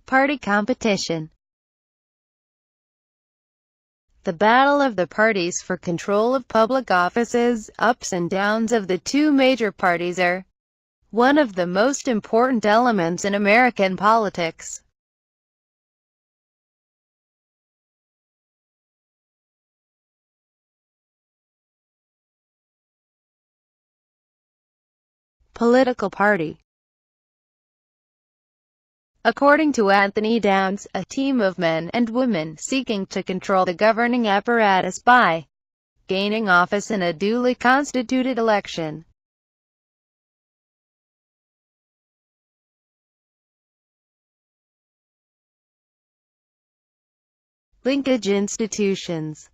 Party competition. The battle of the parties for control of public offices, ups and downs of the two major parties are one of the most important elements in American politics. Political party. According to Anthony Downs, a team of men and women seeking to control the governing apparatus by gaining office in a duly constituted election. Linkage institutions.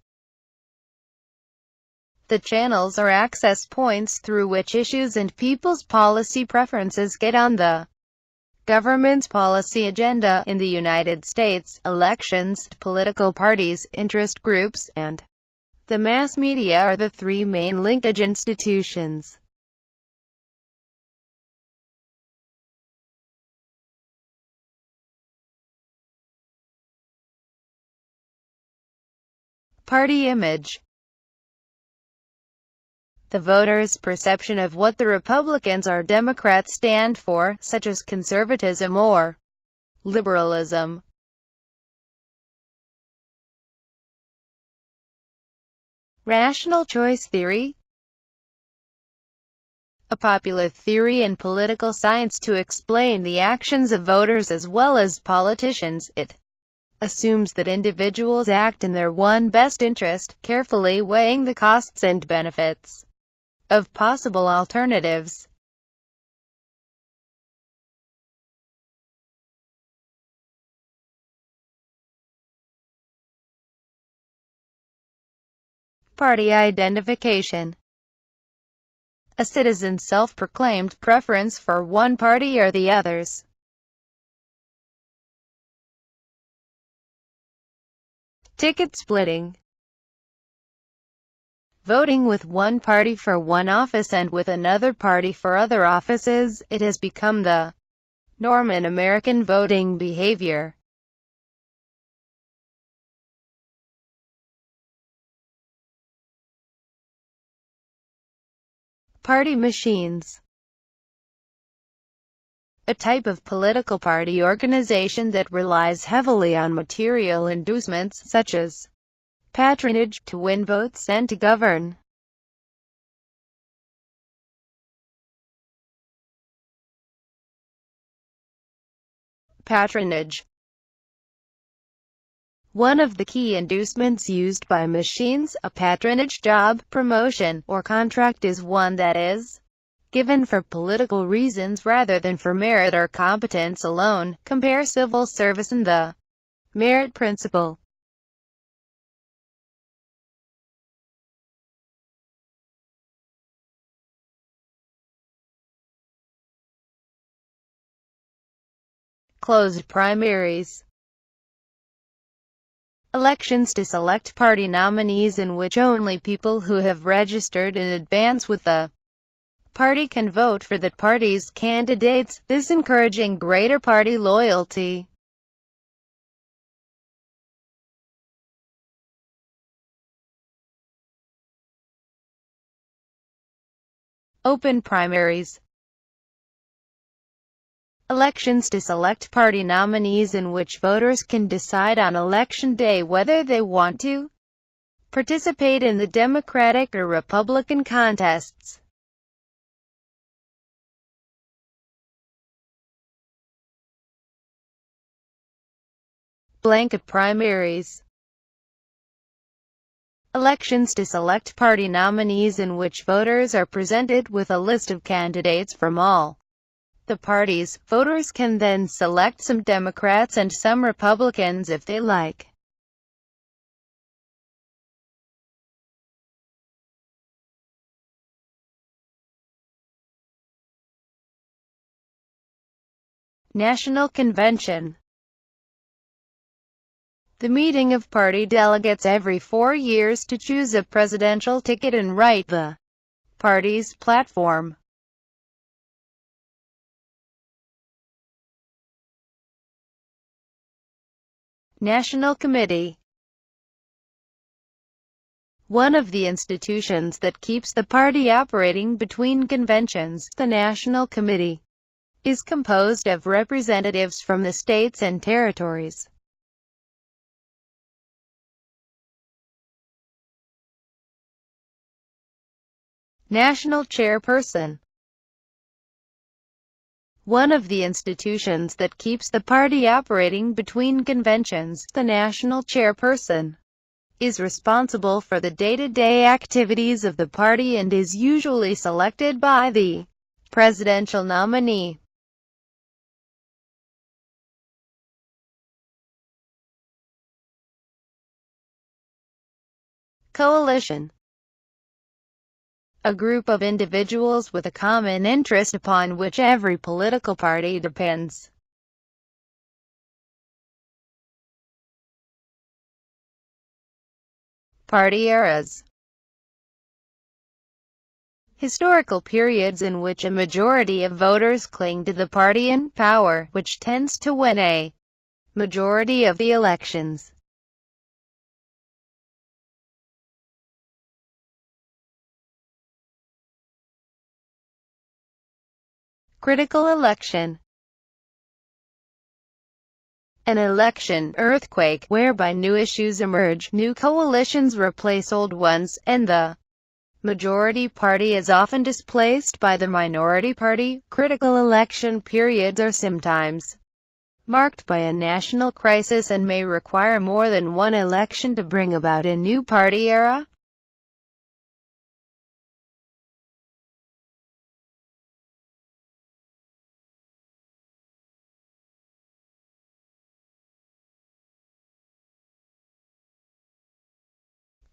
The channels are access points through which issues and people's policy preferences get on the government's policy agenda. In the United States, elections, political parties, interest groups, and the mass media are the three main linkage institutions. Party image. The voters' perception of what the Republicans or Democrats stand for, such as conservatism or liberalism. Rational choice theory. A popular theory in political science to explain the actions of voters as well as politicians. It assumes that individuals act in their own best interest, carefully weighing the costs and benefits of possible alternatives. Party identification. A citizen's self-proclaimed preference for one party or the others. Ticket splitting. Voting with one party for one office and with another party for other offices, it has become the norm in American voting behavior. Party machines. A type of political party organization that relies heavily on material inducements, such as patronage, to win votes and to govern. Patronage. One of the key inducements used by machines, a patronage job, promotion, or contract is one that is given for political reasons rather than for merit or competence alone. Compare civil service and the merit principle. Closed primaries. Elections to select party nominees in which only people who have registered in advance with the party can vote for that party's candidates, this encouraging greater party loyalty. Open primaries. Elections to select party nominees in which voters can decide on election day whether they want to participate in the Democratic or Republican contests. Blanket primaries. Elections to select party nominees in which voters are presented with a list of candidates from all the parties. Voters can then select some Democrats and some Republicans if they like. National Convention. The meeting of party delegates every 4 years to choose a presidential ticket and write the party's platform. National Committee. One of the institutions that keeps the party operating between conventions, the National Committee, is composed of representatives from the states and territories. National Chairperson. One of the institutions that keeps the party operating between conventions, the National Chairperson, is responsible for the day-to-day activities of the party and is usually selected by the presidential nominee. Coalition. A group of individuals with a common interest upon which every political party depends. Party eras. Historical periods in which a majority of voters cling to the party in power, which tends to win a majority of the elections. Critical election. An election earthquake, whereby new issues emerge, new coalitions replace old ones, and the majority party is often displaced by the minority party. Critical election periods are sometimes marked by a national crisis and may require more than one election to bring about a new party era.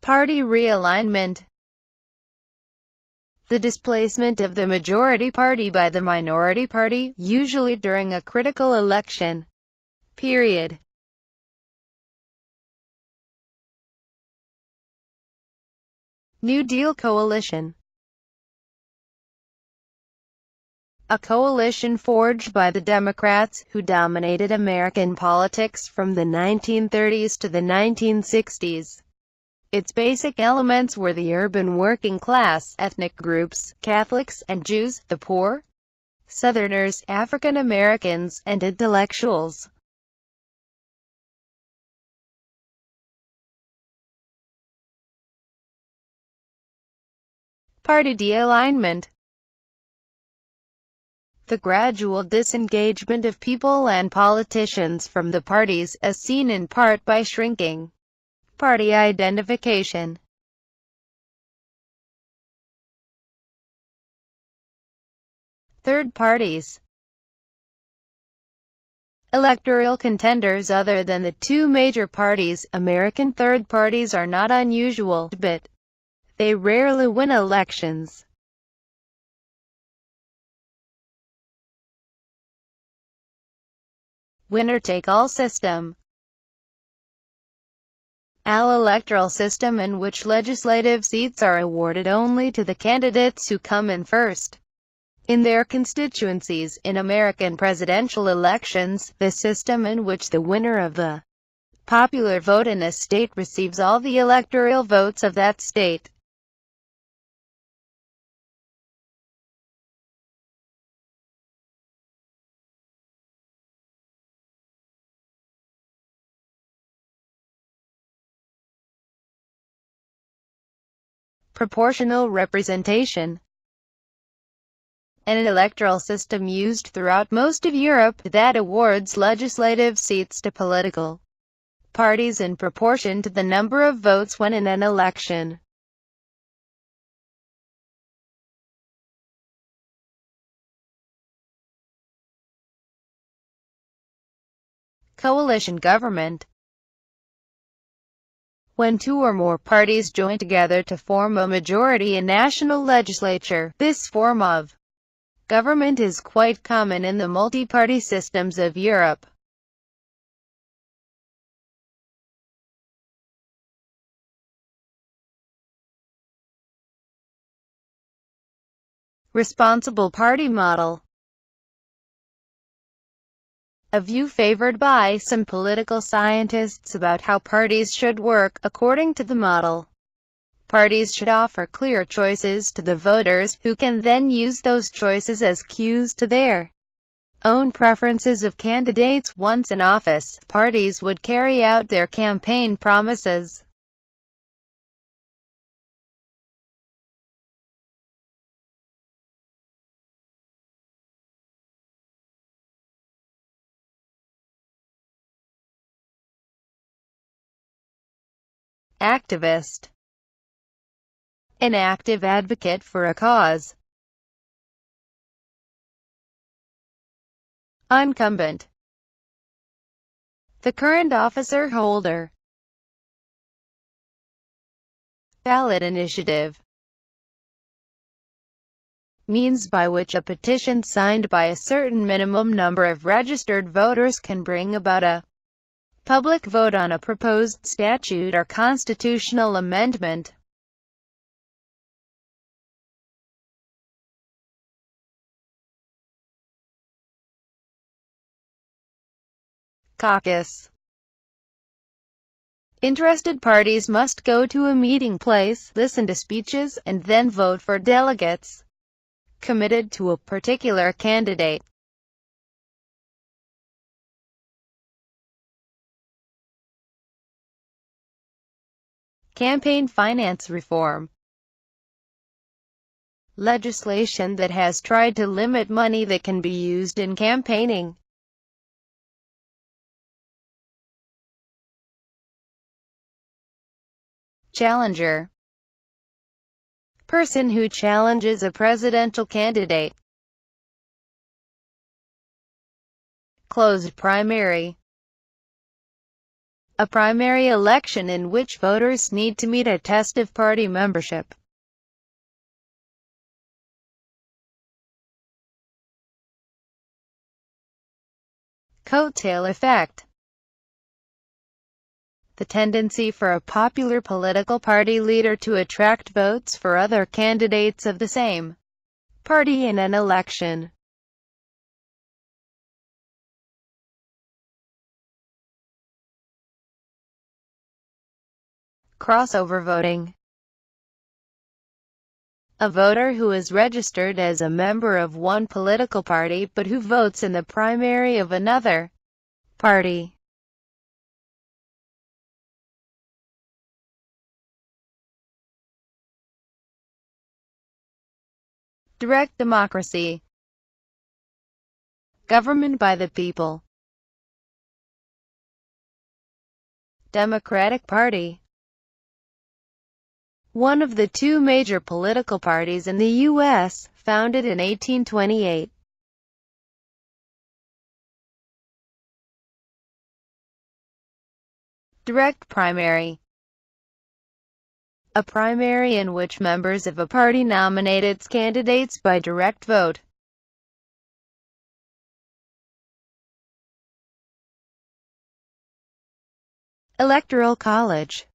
Party realignment. The displacement of the majority party by the minority party, usually during a critical election period. New Deal coalition. A coalition forged by the Democrats, who dominated American politics from the 1930s to the 1960s. Its basic elements were the urban working class, ethnic groups, Catholics and Jews, the poor, Southerners, African Americans, and intellectuals. Party de-alignment. The gradual disengagement of people and politicians from the parties, as seen in part by shrinking party identification. Third parties. Electoral contenders other than the two major parties. American third parties are not unusual, but they rarely win elections. Winner-take-all system. An electoral system in which legislative seats are awarded only to the candidates who come in first in their constituencies. In American presidential elections, the system in which the winner of the popular vote in a state receives all the electoral votes of that state. Proportional representation. An electoral system used throughout most of Europe that awards legislative seats to political parties in proportion to the number of votes won in an election. Coalition government. When two or more parties join together to form a majority in national legislature, this form of government is quite common in the multi-party systems of Europe. Responsible party model. a view favored by some political scientists about how parties should work. According to the model, parties should offer clear choices to the voters, who can then use those choices as cues to their own preferences of candidates. Once in office, parties would carry out their campaign promises. Activist. An active advocate for a cause. Incumbent. The current officer holder. Ballot initiative. Means by which a petition signed by a certain minimum number of registered voters can bring about a public vote on a proposed statute or constitutional amendment. Caucus. Interested parties must go to a meeting place, listen to speeches, and then vote for delegates committed to a particular candidate. Campaign finance reform. Legislation that has tried to limit money that can be used in campaigning. Challenger. Person who challenges a presidential candidate. Closed primary. A primary election in which voters need to meet a test of party membership. Coattail effect. The tendency for a popular political party leader to attract votes for other candidates of the same party in an election. Crossover voting. A voter who is registered as a member of one political party but who votes in the primary of another party. Direct democracy. Government by the people. Democratic Party. One of the two major political parties in the U.S., founded in 1828. Direct primary. A primary in which members of a party nominate its candidates by direct vote. Electoral College.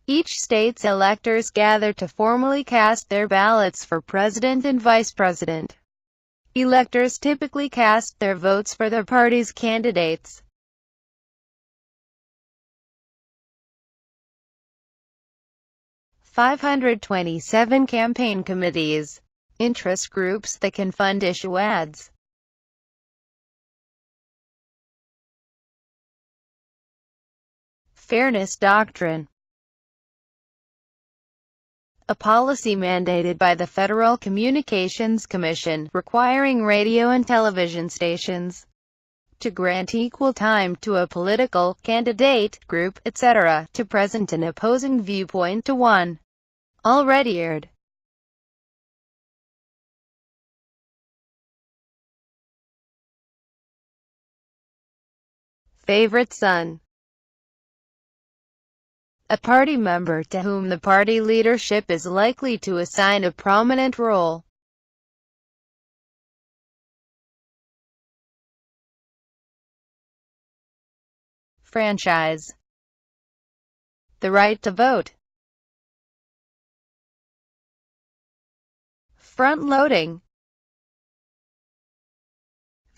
Each state's electors gather to formally cast their ballots for president and vice president. Electors typically cast their votes for their party's candidates. $527 campaign committees. Interest groups that can fund issue ads. Fairness doctrine. A policy mandated by the Federal Communications Commission, requiring radio and television stations to grant equal time to a political candidate, group, etc., to present an opposing viewpoint to one already aired. Favorite son. A party member to whom the party leadership is likely to assign a prominent role. Franchise. The right to vote. Front-loading.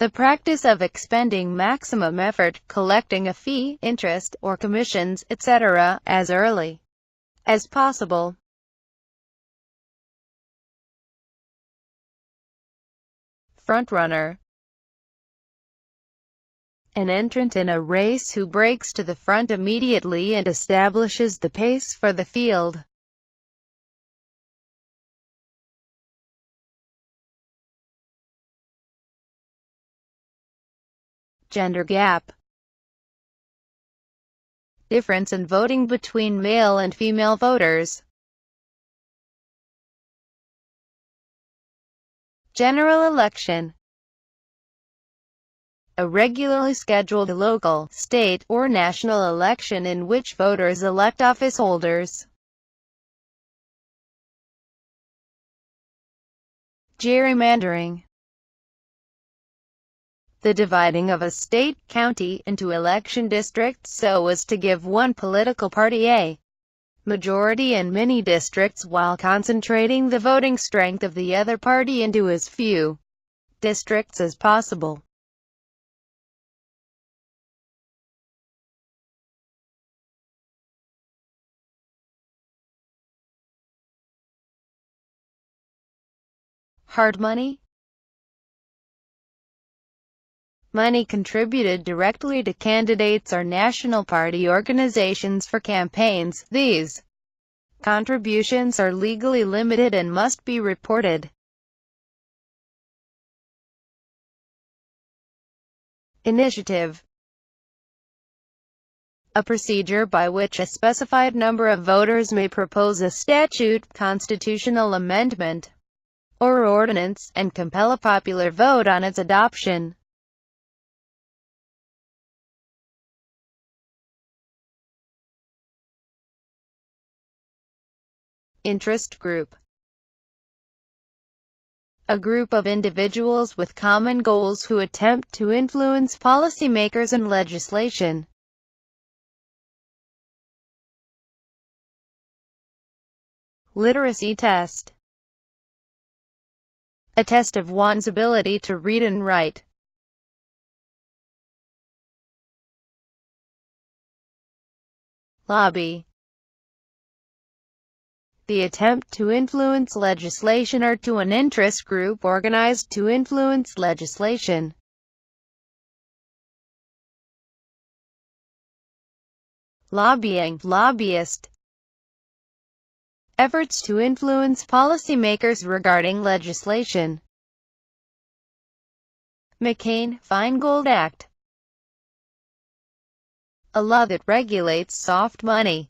The practice of expending maximum effort, collecting a fee, interest, or commissions, etc., as early as possible. Frontrunner. An entrant in a race who breaks to the front immediately and establishes the pace for the field. Gender gap. Difference in voting between male and female voters. General election. A regularly scheduled local, state, or national election in which voters elect office holders. Gerrymandering. The dividing of a state, county, into election districts so as to give one political party a majority in many districts while concentrating the voting strength of the other party into as few districts as possible. Hard money. Money contributed directly to candidates or national party organizations for campaigns. These contributions are legally limited and must be reported. Initiative. A procedure by which a specified number of voters may propose a statute, constitutional amendment, or ordinance, and compel a popular vote on its adoption. Interest group. A group of individuals with common goals who attempt to influence policymakers and legislation. Literacy test. A test of one's ability to read and write. Lobby. The attempt to influence legislation or to an interest group organized to influence legislation. Lobbying, lobbyist. Efforts to influence policymakers regarding legislation. McCain-Feingold Act. A law that regulates soft money.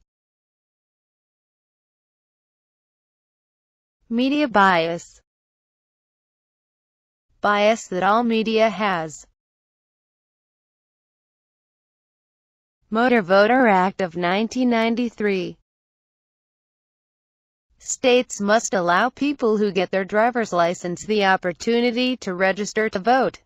Media bias. Bias that all media has. Motor Voter Act of 1993. States must allow people who get their driver's license the opportunity to register to vote.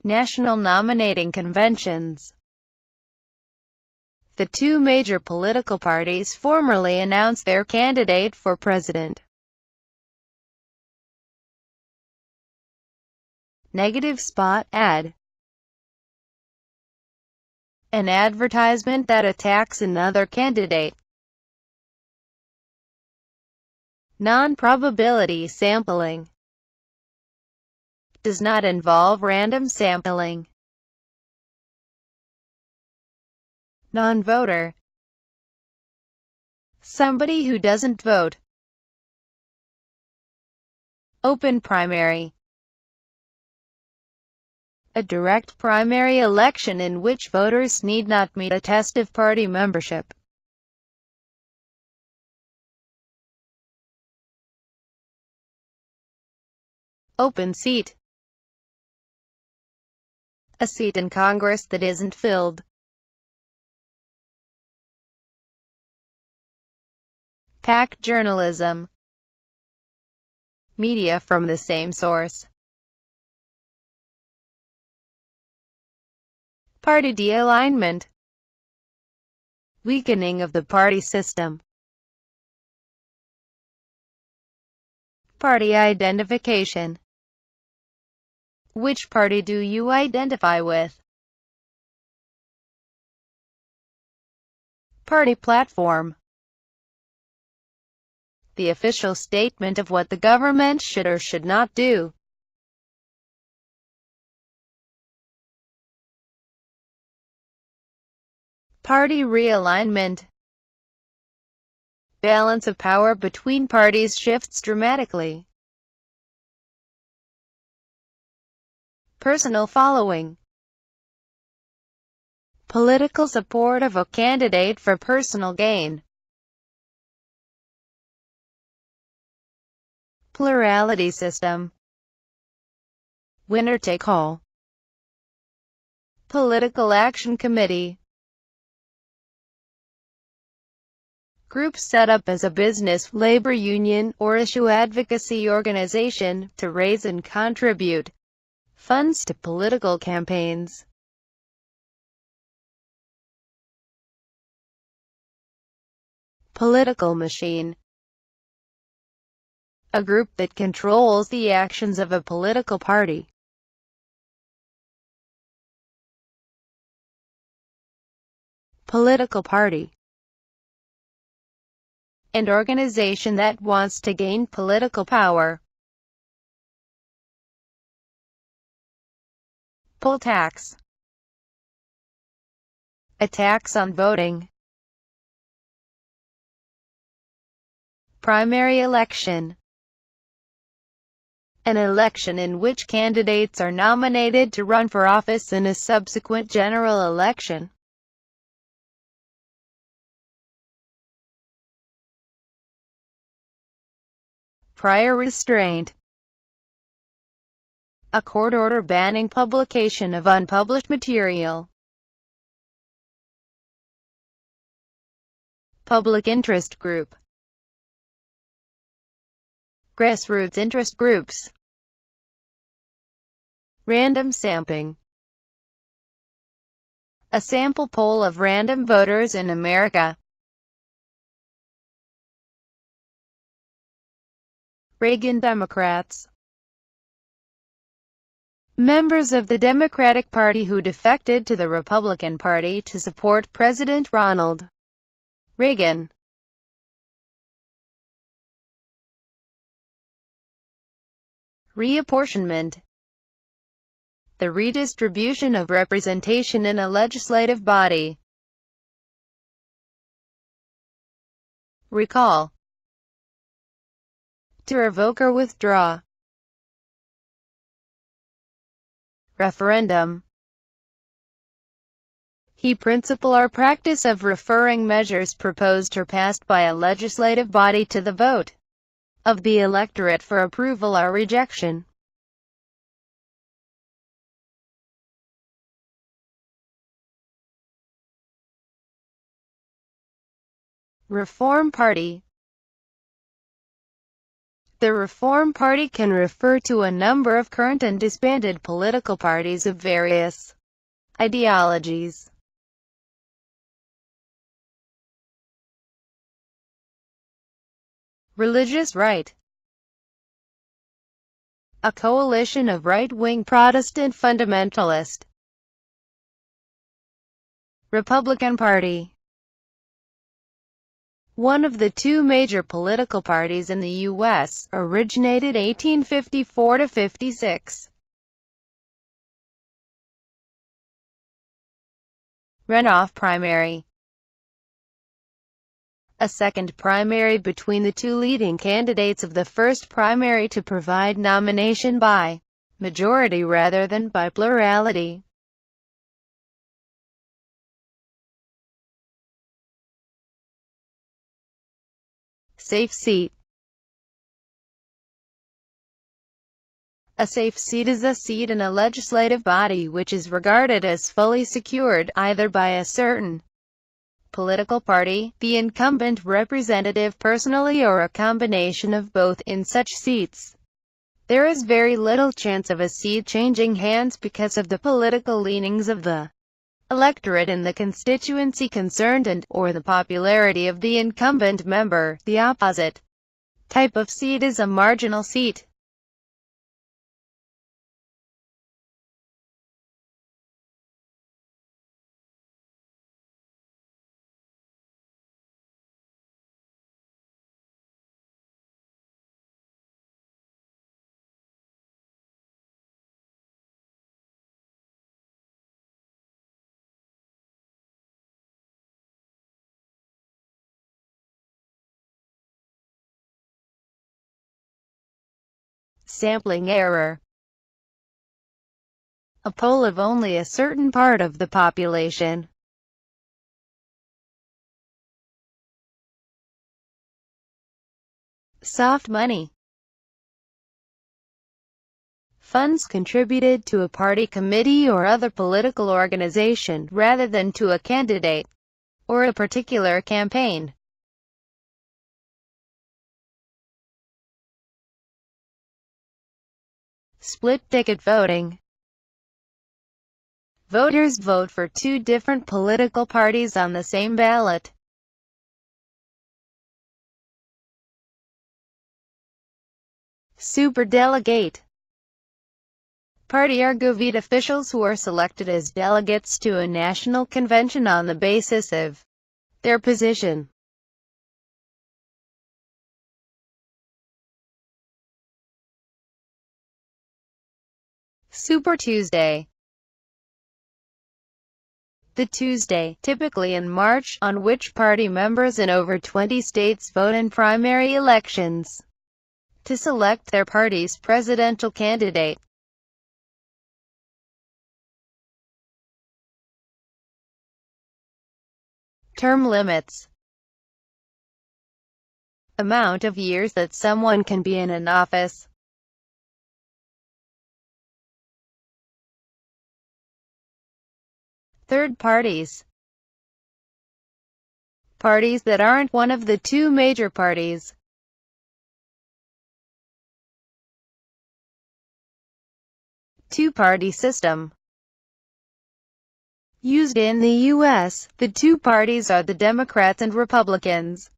National nominating conventions. The two major political parties formally announce their candidate for president. Negative spot ad. An advertisement that attacks another candidate. Non-probability sampling. Does not involve random sampling. Non-voter. Somebody who doesn't vote. Open primary. A direct primary election in which voters need not meet a test of party membership. Open seat. A seat in Congress that isn't filled. PAC journalism. Media from the same source. Party de-alignment. Weakening of the party system. Party identification. Which party do you identify with? Party platform. The official statement of what the government should or should not do. Party realignment. Balance of power between parties shifts dramatically. Personal following. Political support of a candidate for personal gain. Plurality system. Winner-take-all. Political Action Committee. Group set up as a business, labor union, or issue advocacy organization, to raise and contribute funds to political campaigns. Political machine. A group that controls the actions of a political party. Political party. An organization that wants to gain political power. Poll tax. A tax on voting. Primary election. An election in which candidates are nominated to run for office in a subsequent general election. Prior restraint. A court order banning publication of unpublished material. Public interest group. Grassroots interest groups. Random samping. A sample poll of random voters in America. Reagan Democrats. Members of the Democratic Party who defected to the Republican Party to support President Ronald Reagan. Reapportionment. The redistribution of representation in a legislative body. Recall. To revoke or withdraw. Referendum. Principle or practice of referring measures proposed or passed by a legislative body to the vote of the electorate for approval or rejection. Reform Party. The Reform Party can refer to a number of current and disbanded political parties of various ideologies. Religious right. A coalition of right-wing Protestant fundamentalist. Republican Party. One of the two major political parties in the U.S., originated 1854 to 56. Runoff primary. A second primary between the two leading candidates of the first primary to provide nomination by majority rather than by plurality. Safe seat. A safe seat is a seat in a legislative body which is regarded as fully secured, either by a certain political party, the incumbent representative personally, or a combination of both. In such seats, there is very little chance of a seat changing hands because of the political leanings of the electorate in the constituency concerned and/or the popularity of the incumbent member. The opposite type of seat is a marginal seat. Sampling error. A poll of only a certain part of the population. Soft money. Funds contributed to a party committee or other political organization, rather than to a candidate or a particular campaign. Split-ticket voting. Voters vote for two different political parties on the same ballot. Superdelegate. Party Argovite officials who are selected as delegates to a national convention on the basis of their position. Super Tuesday. The Tuesday, typically in March, on which party members in over 20 states vote in primary elections to select their party's presidential candidate. Term limits. Amount of years that someone can be in an office. Third parties. Parties that aren't one of the two major parties. Two-party system. Used in the U.S., the two parties are the Democrats and Republicans.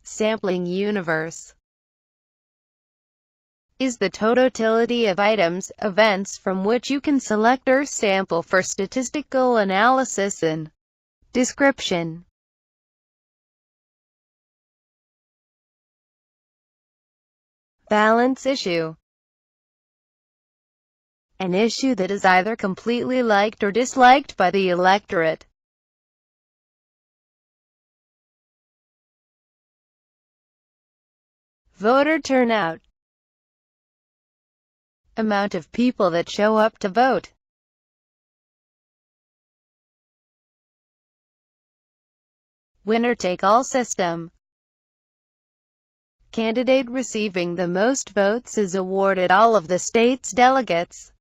Sampling universe is the totality of items, events from which you can select or sample for statistical analysis and description. Balance issue. An issue that is either completely liked or disliked by the electorate. Voter turnout. Amount of people that show up to vote. Winner-take-all system. Candidate receiving the most votes is awarded all of the state's delegates.